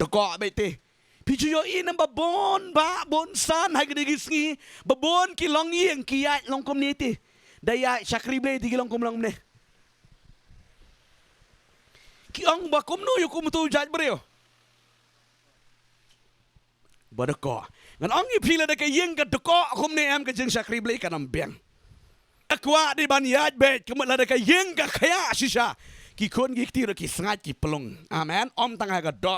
dekok bete pi juyo inam babon ba bon san hai gede gisngi babon ki long yeng ki ya long kom ni te daya Syakri ble ti long kom long ne ki ong ba kom no yo kom tu jaj breo badeko ngan ong pi la de ke yeng ka dekok kom ne am ke jeng Syakri ble kanam beng akwa di ban yaj bet kemat la de ke yeng ka khaya shisha ki kon ki tiro ki sngat ki pelong amen om tangah ka do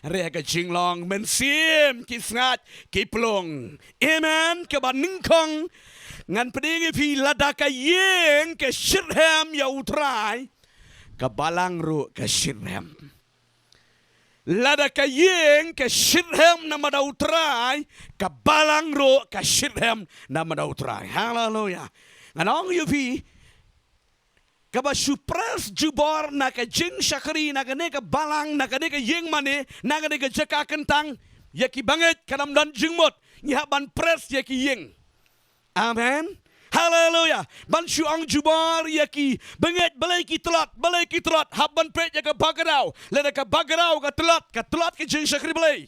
re ka jinglong men sim ki sngat ki pelong amen ke ban ningkong ngan pedingi pi la da ka yeng ke shirhem ya utrai ka balang ru ke shirhem lada ka yeng ke shirhem na madautrai ka balang ro ka shirhem na madautrai haleluya nganong yupi ka ba supres jubor na ka jing Syakri na ka ne ka balang na ka ne ka yeng mane na ka ne ka jaka kentang ya ki banget kanam dan jingmot nya ban pres ya ki yeng amen haleluya ban syuang jubar ya ki banget balai ki telat haban pet ya ka bagarau lada ka bagarau ka telat ki jing Syakri balai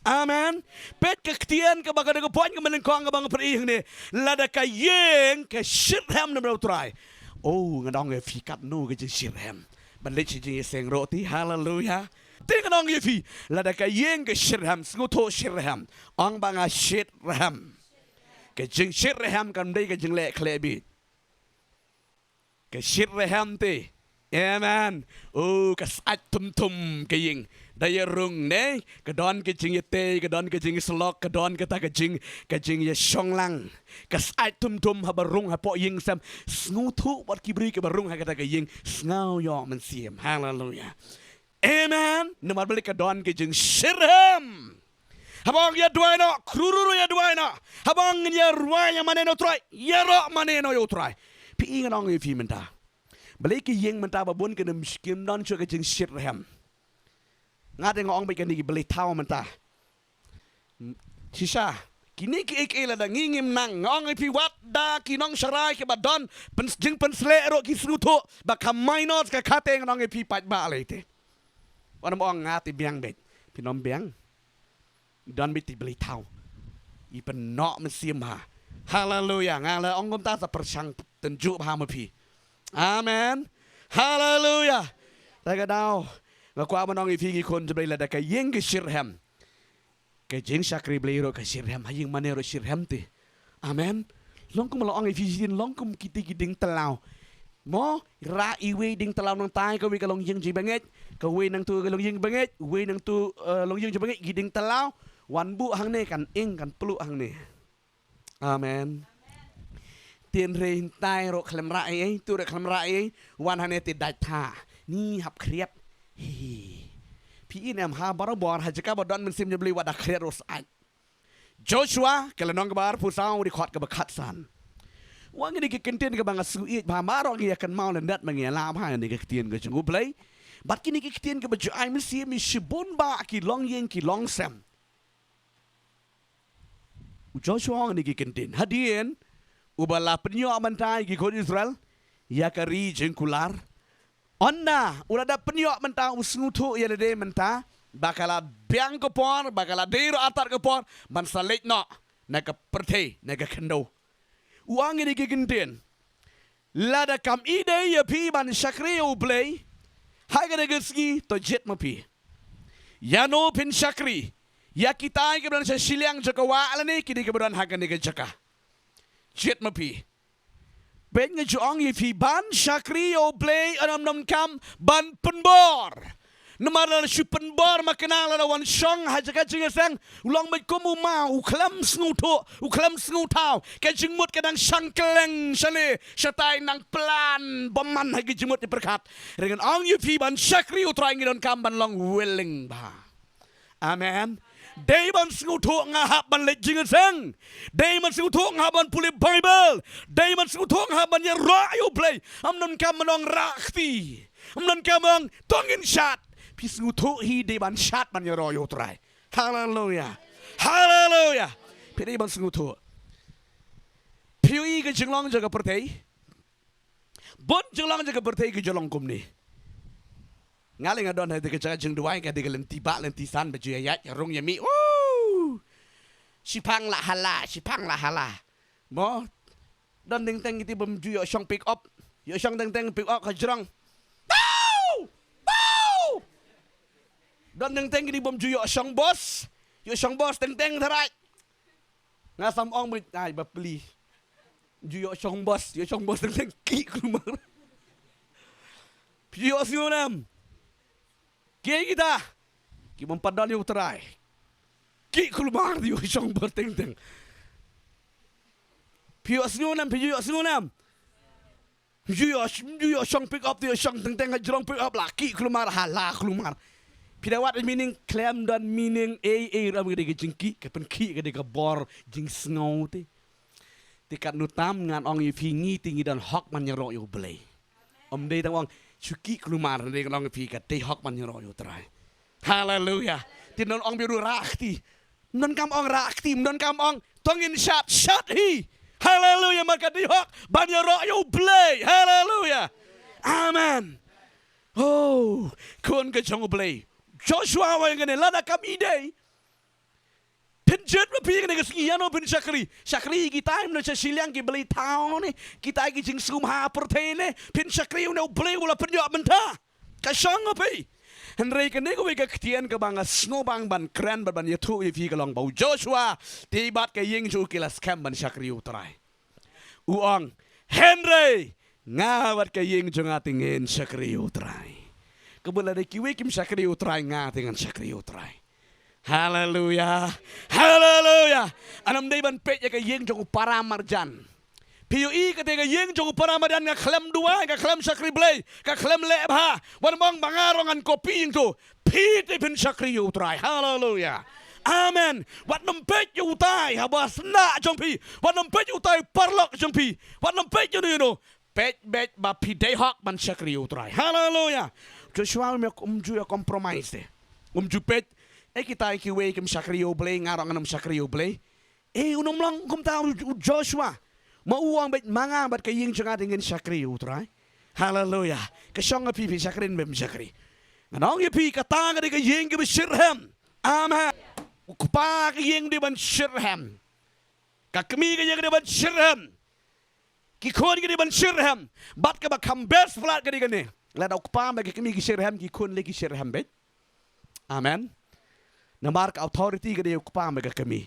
amen pet ka ketian ka bagada ka poin ka menengkong ka bang perih ni lada ka yeng ka shirhem na try oh ngadong e fikat no ka jing shirhem ban le chi jing seng roti haleluya ting ngadong e fi lada ka yeng ka shirhem snguto shirhem ong banga shirhem ke jing shirhem kan dei ke jing le klebi ke shirhem te amen oh ke sat tum ke ying daya rung ne ke don ke jing te ke don ke jing slok ke don ke ta ke jing ye shonglang ke sat tum habarung ha po ying sam snutu wat kibri ke barung ha ke ta ke ying snau yo men siem hallelujah amen nomor balik ke don ke jing shirhem habang ya dua no kruru ya dua no habang ya ruaya maneno try ya ro maneno yo try pi ingan ong fi menta balik ke yeng menta babon ke nem skim don cho ke jing shirhem ngade ngong be ke ni beli taw menta sisa kini ki ek ela da ngingim nang ngong fi wat da kinong sharai ke badon pen jing pen sle ro ki snuto ba kamainos ka kate ngong fi pat ba lete wan mo ngati biang bet pinom biang dan biti beli tahu ipen nok mesim ha haleluya ngala ongom ta sa persang tenjuk ha mapi amen haleluya taga dau ngakwa manong ifi kon jebel da ka yeng ke shirhem ke jing Syakri blero ke shirhem haying manero shirhem te amen longkum lo ong ifi jin longkum kiti giding telau mo ra iwe ding telau nang tai ka wi ka long yeng ji banget ka we nang tu ka long yeng banget we nang tu long yeng ji banget giding telau wan bu hang ne kan ing kan pelu hang ne amen tien rein tai ro klem ra ai tu re klem ra ai wan hang ne ti dai tha ni hap kriep hi pi inem ha barabor ha jaka bodon men sim beli wada kriep ros ai Joshua kala nong bar pu sau di khot ka bakat san wang ni ki kenten ka banga su i ba maro ngi kan mau lendat mangi la ha ni ka tien ka jungu play bat kini ki tien ka baju ai men sim mi shibun ba ki long yeng ki long sam Joshua ni kikentin hadien ubala penyo mentai gi kon Israel ya kari jengkular onna ulada penyo menta usnutu ya de menta bakala biang kepor bakala dero atar kepor man salek no naga perthe naga kendo uang ni kikentin lada kam ide ya pi ban Syakri ublay haga de geski to jet mapi ya no pin Syakri ya kita ke bulan siliang jaka wa alani kini ke bulan hagan ke jaka jet mapi ben ngejuang ye fi ban Syakri o play anam nam kam ban penbor namara su penbor makena la wan shong ha jaka jinga sang ulang mai komu ma uklam snutau ke jingmut kadang sangkeleng sale shatai nang plan boman ha jingmut diperkat dengan ang ye fi ban Syakri o try ngidon kam ban long willing ba amen Day man singutu ngahap ban lejing sang. Day man singutu ngahaban puli Bible. Day man singutu ngahaban ya rayo play. Amnon kamanong rakti. Amnon kamang tongin shot. Pi singutu hi day man shot man ya rayo try. Hallelujah. Hallelujah. Pi day man singutu. Piui ke jinglong jaga pertei. Bon jinglong jaga pertei ke jolong kumni. Ngaling adon hadi ka jeng duai ka diga lenti ba lenti san ba juya yat rong yami. Sipang la hala. Mo don ding teng iti bam juya syong pick up. Yo syong teng pick up ka jrong. Bow! Don ding teng iti bam juya syong boss. Yo syong boss teng tharai. Nga sam ong mit ai ba pli. Juya syong boss teng ki kumar. Piyo sinunam. Kaya kita mempadani uterai. Ki kulmar di usong berteng-teng. Piyo sinunam. Juyo song pick up di usong teng-teng hajrong pick up lah. Ki kulmar hala kulmar. Pidawat meaning claim dan meaning ram gede jengki kapan ki gede bor jeng snow ti. Tikat nutam ngan ong fingi tinggi dan hok man nyerok yo belai. Om dei tang ong Suki kelumar dari orang pikat teh hok man nyero terai. Haleluya. Tinon ong biru rakti. Non kam ong rakti, non kam ong tongin shot hi. Haleluya maka teh hok ban nyero yo blay. Haleluya. Amen. Oh, kon ke jong blay. Joshua wa ngene lada kam ide. Penjat berpikir dengan sekian pun Syakri kita no sesilang ki beli tahu ni kita ki jing sum ha pertene pin Syakri no beli wala penjat mentah kasang api Henry kene ko ke ketian ke banga snow bang ban kran ban yatu fi kalong bau Joshua tibat ke ying ju kilas kam ban Syakri utrai uang Henry ngawat ke ying ju ngatingin Syakri utrai kebula de kiwe kim Syakri utrai ngatingan Syakri utrai. Haleluya. Anam day ban pet ya ka yeng jong para marjan. PUI ketika yeng jong para marjan nga klem dua, nga klem Syakri blay, ka klem lebha. Wan mong bangarongan kopi yung to. Pite pin Syakri utray. Haleluya. Amen. Wat nempet yu utay habas na jong pi. Wat nempet yu utay parlok jong pi. Wat nempet yu no. Pet bet ba pi day hok man Syakri utray. Haleluya. Joshua me umju ya compromise de. Umju pet kita ikiwe kim Syakri blay ngarang anam Syakri blay. Unom lang kumta Joshua. Mauwang bet mga bat kaying janga dengan Syakri utray. Haleluya. Kasyong pipi Syakri bem Syakri. Nganong ipi katanga di kaying kim Shirhem. Amen. Kupa kaying di ban Shirhem. Kakmi kaying di ban Shirhem. Kikon di ban Shirhem. Bat ka ba kambes flat kadi gani. Lada kupa bagi kami ki Shirhem kikon lagi Shirhem bet. Amen. Na mark authority gede kupa mega kami.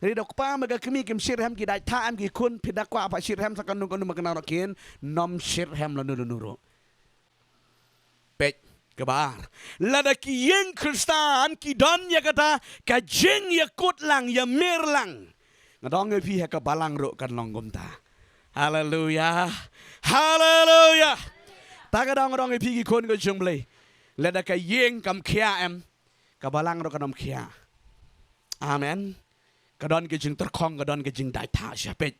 Jadi kupa mega kami kim Shirhem ki dai taam ki kun pidakwa apa Shirhem sakan nung magana kin nom Shirhem la nuru. Pet kebar. Lada ki yeng Kristan ki don ya kata ka jeng ya kut lang ya mer lang. Ngadong fi ha ka balang ro kan long gumta. Haleluya. Tagadong dong fi ki kun ko jumble. Lada ka yeng kam kia em kabalang ro kanom kia. Amen. Kadon ke jing terkong kadon ke jing dai ta syapet.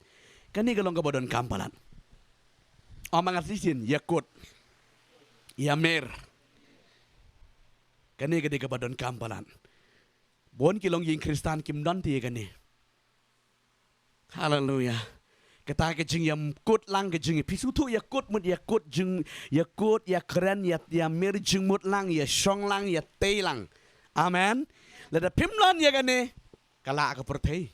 Kani kalong kabodon kampalan. Omang artisin yakut. Yamer. Kani ke kabodon kampalan. Bon kilong ying Kristan kim don ti kani. Haleluya. Kata ke jing yam kut lang ke jing pisu tu yakut mut yakut jing yakut ya keren ya mer jing mut lang ya syong lang ya te lang. Amen. Lada pimlan ya gane kala ka pertei.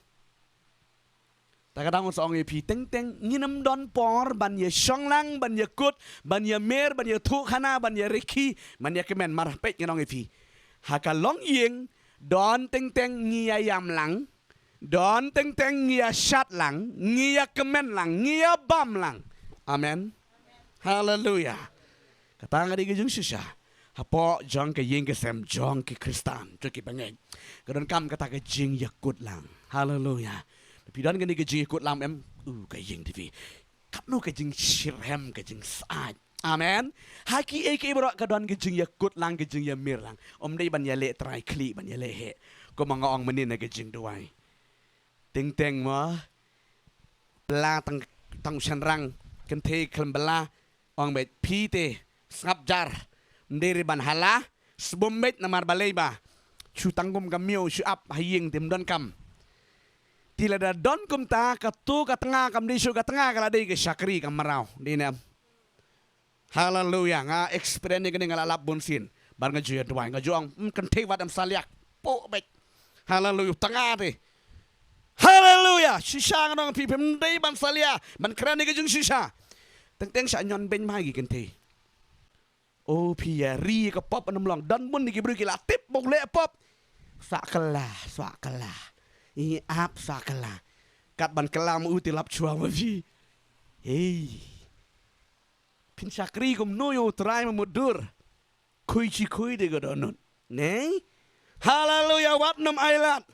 Takadang song pi teng nginam don por ban ya shonglang ban ya kut ban ya mer ban ya tu khana ban ya reki ban ya kemen marah pet nginong pi. Haka long yeng don teng ngia yam lang don teng ngia shat lang ngia kemen lang ngia bam lang. Amen. Hallelujah. Katanga di gejung susah. Hapo jong ke ying ke sem jong ke Kristan jong ke bangeng. Kadon kam kata ke jing yakut lang. Haleluya. Tapi dan gani ke jing yakut lang em ke ying TV. Kapno ke jing Shirhem ke jing saat. Amen. Haki ke bro kadon ke jing yakut lang ke jing yamir lang. Om dei ban yale try kli ban yale he. Ko mga ong menin ke jing duai. Ting mo. Bla tang shanrang kente klembela ong bet pite snap jar. Ndiri ban hala sebumbet namar baleba chu tanggum gamio chu ap haying tim don kam tila da don kum ta ka tu ka tengah kam di su ka tengah kala dei ke Syakri kam marau dina haleluya nga experience gani ngalalap bonsin ban ngajuan tuai ngajuang kan tewa dam saliak po bet haleluya tengah deh haleluya shisha ngang pi pem dei ban salia ban kran ni kajung shisha teng sa nyon ben mai gi kan te oh pi ya ri ka pop anam long dan mun ni ki bru ki la tip bok le pop sakala i ap sakala kat ban kelam u ti lap chua ma vi hey pin sakri kum no yo trai ma mudur kui chi kui de godon ne haleluya wat nam island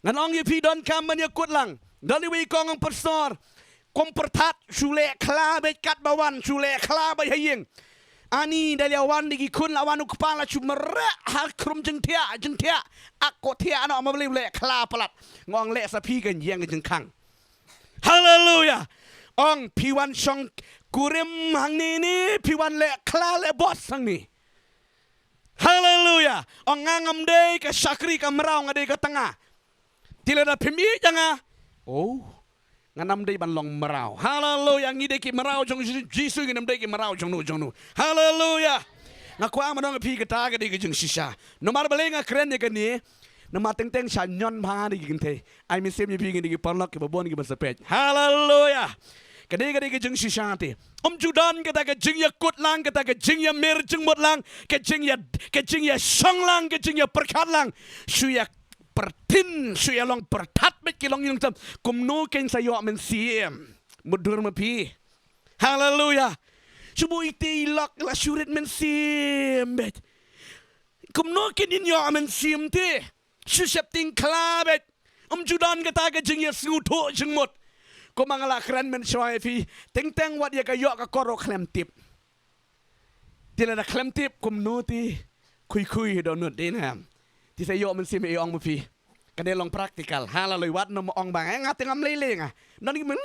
ngan ong ye pi don kam man ya kut lang don wi kong ang pastor kom pertat sule kla be kat bawan sule kla ba hayeng ani daliawan digi kun lawan kepala cumera hal krum jeng tia aku tia anak ma beli le kla palat ngong le sapi kan yang jeng kang haleluya ong piwan song kurim hang ni piwan le kla le bos sang ni haleluya ong ngangam de ke sakri ka merau ngade ke tengah tilada pimi janga oh nganam dei ban long merau haleluya ngide ki merau jong jisu nganam dei ki merau jong nu haleluya ngaku amadong pi kata ga di jong shisha no mar balenga kren ne kani no ma teng teng shan nyon bha di ginte ai mi sem ni pi ngi ki parlok ki babon ki basapet haleluya kade ga di jong shisha te judan kata ga jing ya kut lang kata ga jing ya mer jing mot lang ke jing ya shang lang ke jing ya perkat lang shu ya pertin suya long pertat bet kilong yung tam kumno ken sayo men siem mudur mapi haleluya subu ite ilak la surit men siem bet kumno ken inyo men siem te susep ting klabet judan kata ka jing ya suto jing mot ko mangala kran men shoy fi teng teng wat ya ka yo ka koro klem tip tila na klem tip kumno ti kui donut dinam ti sayo men sim e ong mo pi kade long praktikal haleluya wat no ong bang ngat ngam lele nga non men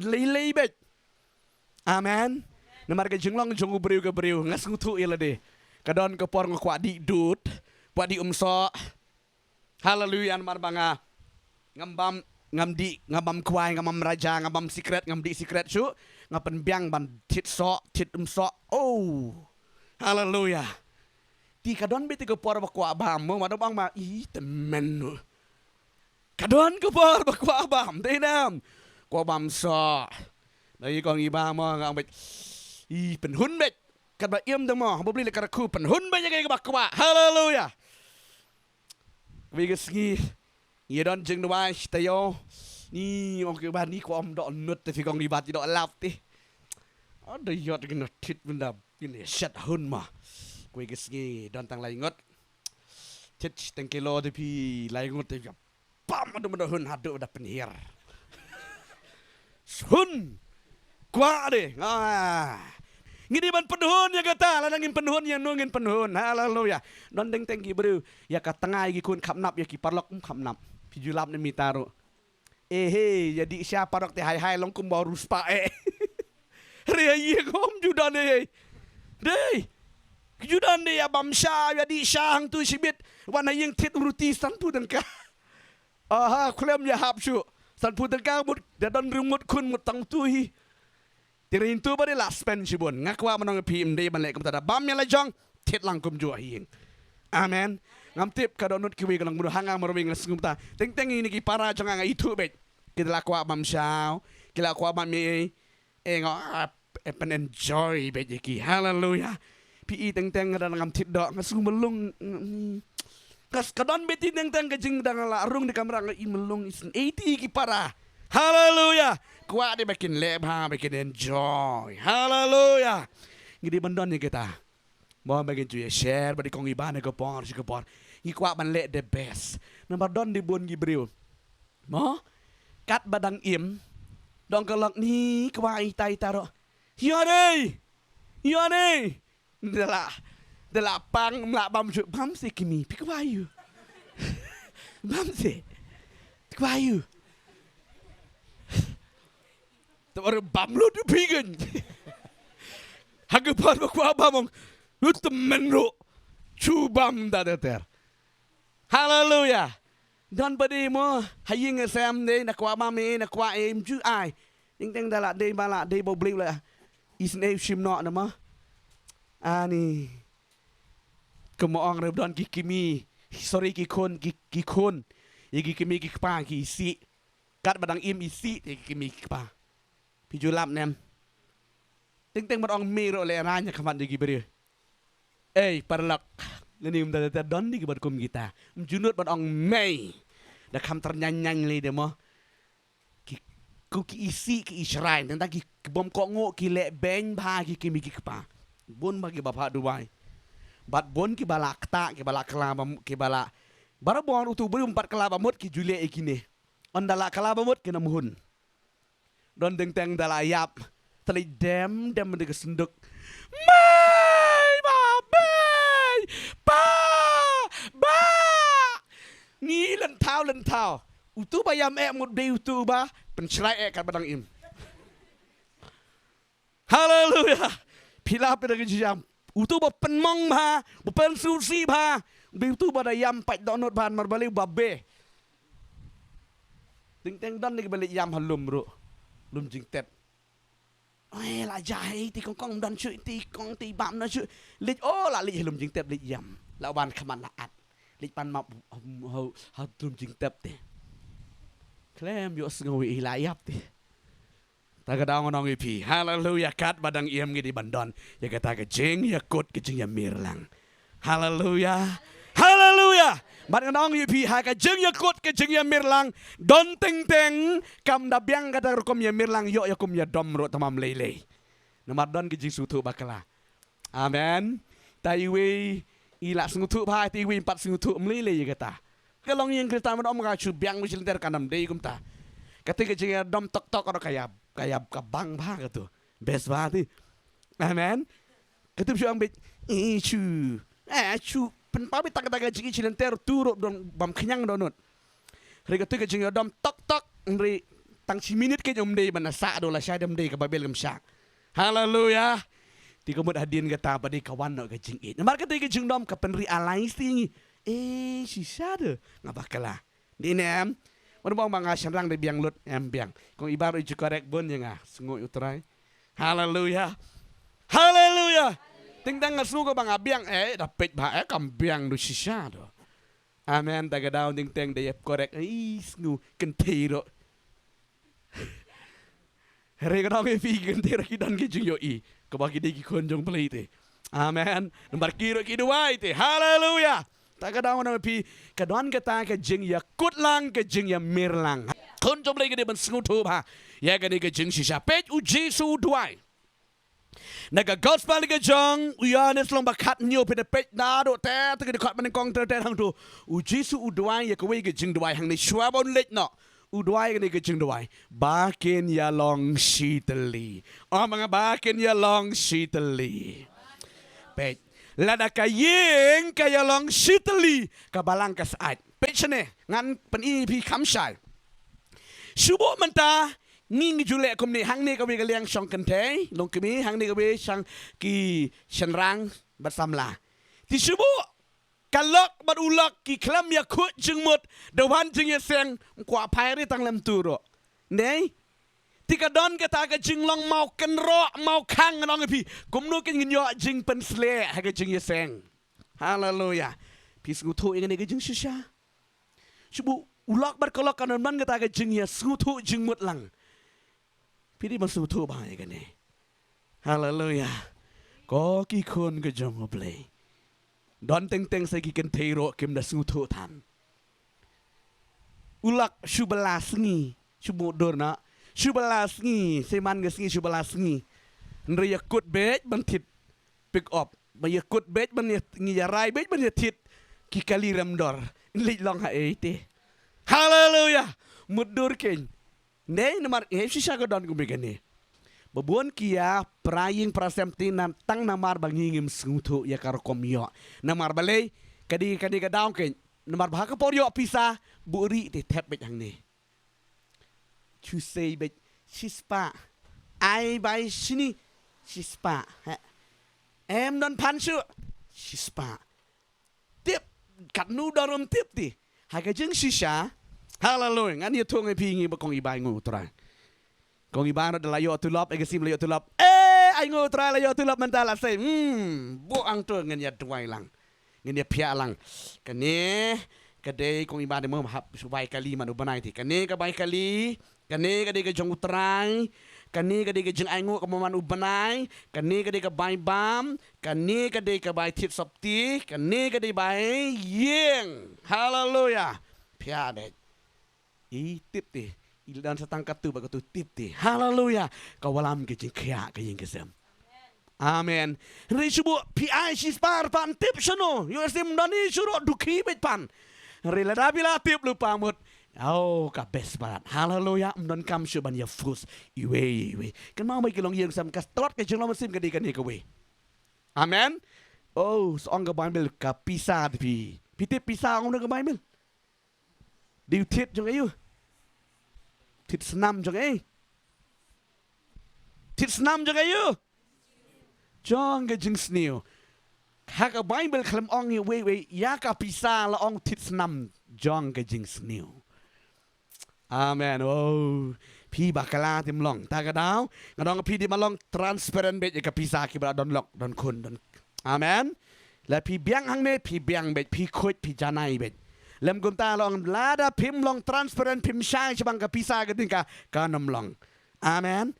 lele bet amen namar ke jinglong jongu breu ke breu ngas ngutu ila de kadon ke por ngwa di dut pa di umso haleluya namar banga ngambam kwai ngamam raja ngambam secret ngam di secret su ngapen biang ban tit umso oh haleluya ti kadon beti ke por bakwa bam mo madong bang ma i temen no kadon ke por bakwa bam denam kwa bam so dai kong i ba mo ngang bet i pen hun bet kat ba iem dang mo bo bli le karaku pen hun bet ke bakwa haleluya wi ge ski ye don jing dwai tayo ni ong ke ba ni ko om do nut te fi kong di bat do lap ti ada yot ke no tit benda ini shat hun ma kue kesini dan tang lai ngot tit tang kilo de pi lai ngot te pam ada hun hadu da penhir hun kwa de ngidi ban penhun ya kata lanangin penhun yang nungin penhun haleluya don deng teng ki bru ya ka tengah gi kun khap nap ya ki parlok khap nap pi julap ne mi taro he jadi siapa parok te hai long kum bau ruspa ria ye kom judan dei judan de ya bamsha ya di shang tu sibit wana yang tit ruti san pu dengka aha klem ya hapsu san pu dengka mut dan rumut kun mut tang tui tirin tu ba de last pen sibon ngakwa manong pim de ban le kum tada bam ya la jong tit lang kum jua hing amen ngam tip ka donut kiwi kalang mudu hanga marwing ngum ta teng teng ini ki para jong nga itu bet kita lakwa bamsha kita lakwa bam ngo pen enjoy bet ki haleluya pi teng teng ada ngam tit dok ngasung melung kas kadon beti teng teng kejing dang la rung di kamera ngai melung isen 80 ki para haleluya kuat dia bikin lebha bikin enjoy haleluya ngidi bandon ni kita mau bikin cuy share bagi kong ibane ke por ngi kuat ban le the best nomor don di bun gi bril mo kat badang im dong kelok ni kuat itai taro yone Dela pang mlak bam se kimi pikwayu bam se pikwayu Tawar bam lu tu pigen hagapan bakwa bamong lu temen lu cubam dadater haleluya don badi mo haying sam de nakwa mami nakwa em ju ai ding ding dala de bala de bo bli la is ne shim no na ma ani kemoong rebdon kikimi sorry kikon kimi kikpa kisi kat badang im isi kimi kikpa pijulam nem ting badang miro le ranya kaman di gibri parlak lenim da don di gibat kum kita junut badang mei da kam ternyanyang le demo ku ki isi ki israel tentang ki bom kongo ki le beng ba ki kimi kikpa bun bagi bapak dubai bat bon ki bala kta ki bala kelaba ki bala barabon utu beri 4 kelaba mut ki julia ikine ondala kelaba mut ki namuhun don teng dala yap tali dem de kesenduk mai ba ni len tau utu bayam mut be utu ba pencerai kat badang im haleluya pila pada jam utu ba penmong ba pen susi ba be utu ba da yam pai donot ban mar balik babe ting don ni balik yam halum bro lum jing tet la jai ti kong dan chu ti kong ti bam na chu lit la lit lum jing tet lit yam la ban khaman la at lit pan ma ha lum jing tet te klem yo sengawi ilayap ti tagadang nong ipi haleluya kat badang iam di bandon ya kata ke jing ya kot ke jing ya mirlang haleluya badang nong ipi ha ke jing ya kot ke jing ya mirlang don teng kam da biang kata kum ya mirlang yo ya kum ya dom ro tamam lele nomor don ke jing sutu bakala amen taiwi ila sungutu ba tiwi 4 sungutu mlele ya kata kelong yang kita madom ka chu biang misilter kanam dei kum ta ketika jing ya dom tok ora kayak kabang bah gitu best banget amen ketep siang bet chu penpabi tak jing cilenter turut dong bam kenyang donut hari ketika jing dom tok ngri tang si minit ke jom dei banasa do la syadam dei ka babel gemsak haleluya ti kemud hadin kata pada kawan nak ke jing it mar ketika jing dom ka penri alai stingi si syade ngabakala di nem mana bang bang asyam de biang lut biang kong ibaru ju korek bon yang sungut utrai haleluya ting tang ngasu ko bang biang dapet ba kam biang du sisa do amen taga daun ting tang de korek sngu kentiro Hari kadang fi kentiro kidan ki jung yo ko bagi de ki konjong plate amen nomor kiro ki duai te haleluya tagadang na pi kadon kata ke jing ya kutlang ke jing ya mirlang kon jom lagi de ban sengutu ba ya ke ke jing sisa pej u jesu duai naga gospel ke jong ya ne slong bakat nyu pe de pej na do te te ke kot ban kong te hang tu u jesu u duai ya ke we ke jing duai hang ni shwa bon let no u duai ke jing duai ba ken ya long shitali mga ba ken ya long shitali pej lada kayeng kaya long shitali kabalang kasait pechane ngan peni pi kamsai subo menta nging jule komni hangni kami kaliang song kente long kami hangni kami sang ki shenrang bersamla ti subo kalok badulak ki klam ya khut jengmut dawan jeng ya seng kwa phairi tang lem turo nei tika don kata ka jing long mau kenro mau kang nong pi kumnu ken nyo jing pen sle ha ka jing yeseng haleluya pis ngutu ingene ka jing shisha subu ulak bar kolok kanon man kata ka jing ya ngutu jing mut lang pidi masu tu ba ingene haleluya ko ki kon ka jong oble don teng sa ki ken teiro kim da ngutu tan ulak subelas ngi subu dorna Shubalas ngi, seman ngi shubalas ngi. Nri yakut bej bantit pick up. Ba yakut bej ban ngi yarai bej ban yatit ki kali ramdor. Nli long ha ete. Hallelujah. Mudur ken. Nei namar shisha ko don kumigani. Babuan kia praying prasemti nan tang namar bangingim sungutu ya karo komyo. Namar balay kadi kadaw ken. Namar bahaka poryo pisa buri te tep bej hang ni. To say but shispa ai by shini shispa don pansu shispa tip kat nu darum tip ti haga jeng shisha hallelujah ngan ye thong e pingi ba kong ibai ngu tra kong ibai no la yo tulop e gasim la yo tulop ai ngu tra la yo tulop mentala say bu ang tu ngan ya tuai lang ngene pia lang kane kadai kong iba de mo hap subay kali manu banai ti kane ka bai kali kane kadai ka jong utrai kane kadai ka jeng aingo ka manu banai kane kadai ka bai bam kane kadai ka bai tit sapti kane kadai bai yeng haleluya pia de i tip ti dan setangkat tu bagatu tip ti haleluya kawalam ke jeng kya ke yeng kesem amen risubu pi ai sis par pan tip sono yo sim dani suro duki bet pan rela dabila tip lupa mut oh ka best barat haleluya mdon kam shuban ya fus iwe kan mau mai kilong yeng sam kas tot ke jeng lo sim ke di kan ke we amen oh song ke bible ka pisa pi tip pisa ngom ke bible di tit jong ayu tit senam jong ai tit senam jong ayu jong ke jeng sniu hak a bible klam ong ye we ya ka pisa la ong tit senam jong ke jeng sniu amen oh pi bakala tim long ta ka daw ngadong pi di malong transparent bet ka pisa ki bra don lok don kun don amen la pi biang hang ne pi biang bet pi khot pi janai bet lem gum ta long lada pim long transparent pim shai chabang ka pisa ka tingka kanom long amen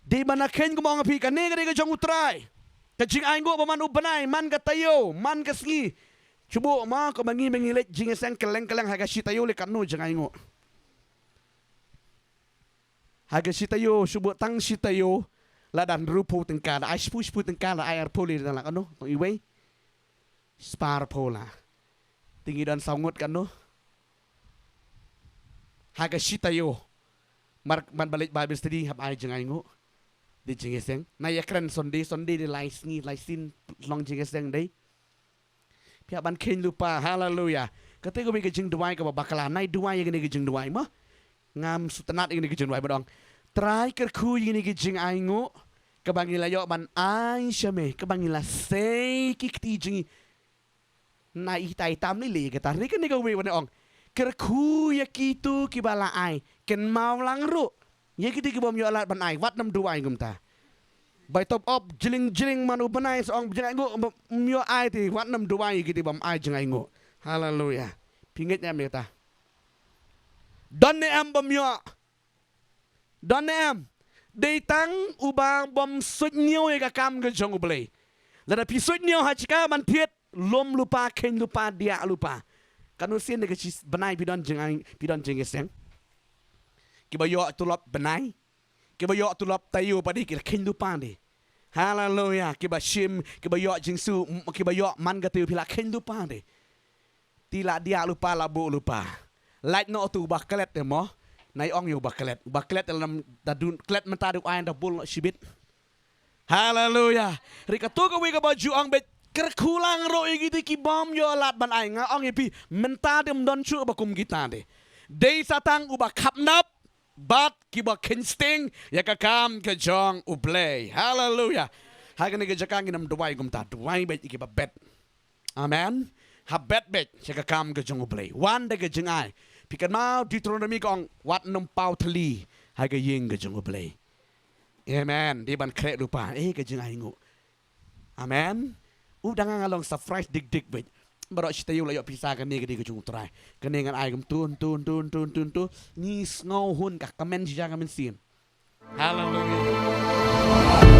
di mana ken gumong pi ka ne ka jong utrai ka jing ai ngo man ubanai man ka tayo man ka ski chubo ma ko mangi mengilet jing sang keleng ha ka si tayo le kanu jing ai ngo ha ka si tayo chubo tang si tayo la dan rupo tingka da ai push tingka la ai ar poli dan la kanu tong iwe spar pola tinggi dan sangut kan no haga sita yo man balik bible study hab ai jengai ngo di jengeseng na ya kren sonde di laisin long jengeseng dei pia ban ken lupa haleluya kate ko bi ke jeng duai ka bakala nai duai ngene ke jeng duai ma ngam sutanat ngene ke jeng duai badong trai ker khu ngene ke jeng ai ngo ka bangila yo ban ai shame ka bangila sei ki ti jeng na itai tam ni le kata ni kan ni ka we wan ong ker khu ya kitu ki bala ai ken mau lang ru ye kiti ki bom yo alat ban ai wat nam duai gum ta by top up jiling manu ban ai ong jeng ngo myo ai ti wat nam duai kiti bom ai jeng ai ngo haleluya pinget nya me ta don ne am bom yo don ne am dei tang ubang bom sut nyo e ka kam ke jong ublei la da pi sut nyo ha chika ban thiet lom lupa ken lupa dia lupa kanu sin de kis benai pidon jeng eseng ki bayo tulop benai ki bayo tulop tayu padi ki ken lupa de haleluya ki ba shim ki bayo jingsu ki bayo man ga tu pila ken lupa de tila dia lupa labu lupa like no tu baklet de mo nai ong yo baklet dalam dadun klet mentadu ain da bul shibit haleluya rika tu ka wi ka baju ong bet kerkulang ro igiti ki bom yo lat ban ai nga ong ipi menta dem don chu ba kum kita de dei satang uba kapnap bat ki ba kinsting ya ka kam ke jong ublay haleluya hagan ke jakang inam duai gum ta duai bet ki ba bet amen ha bet ya ka kam ke jong ublay wan de ke jeng ai pikan mau Deuteronomy kong wat num pau thali ha ke ying ke jong ublay amen di ban kre lupa ke jeng ai ngo amen udang ngalong sa fresh dik bet baro si tayo layo pisa kan ni gadi ko try kani ngan ay gum tun ni snow hun ka kamen siya kamen sin hallelujah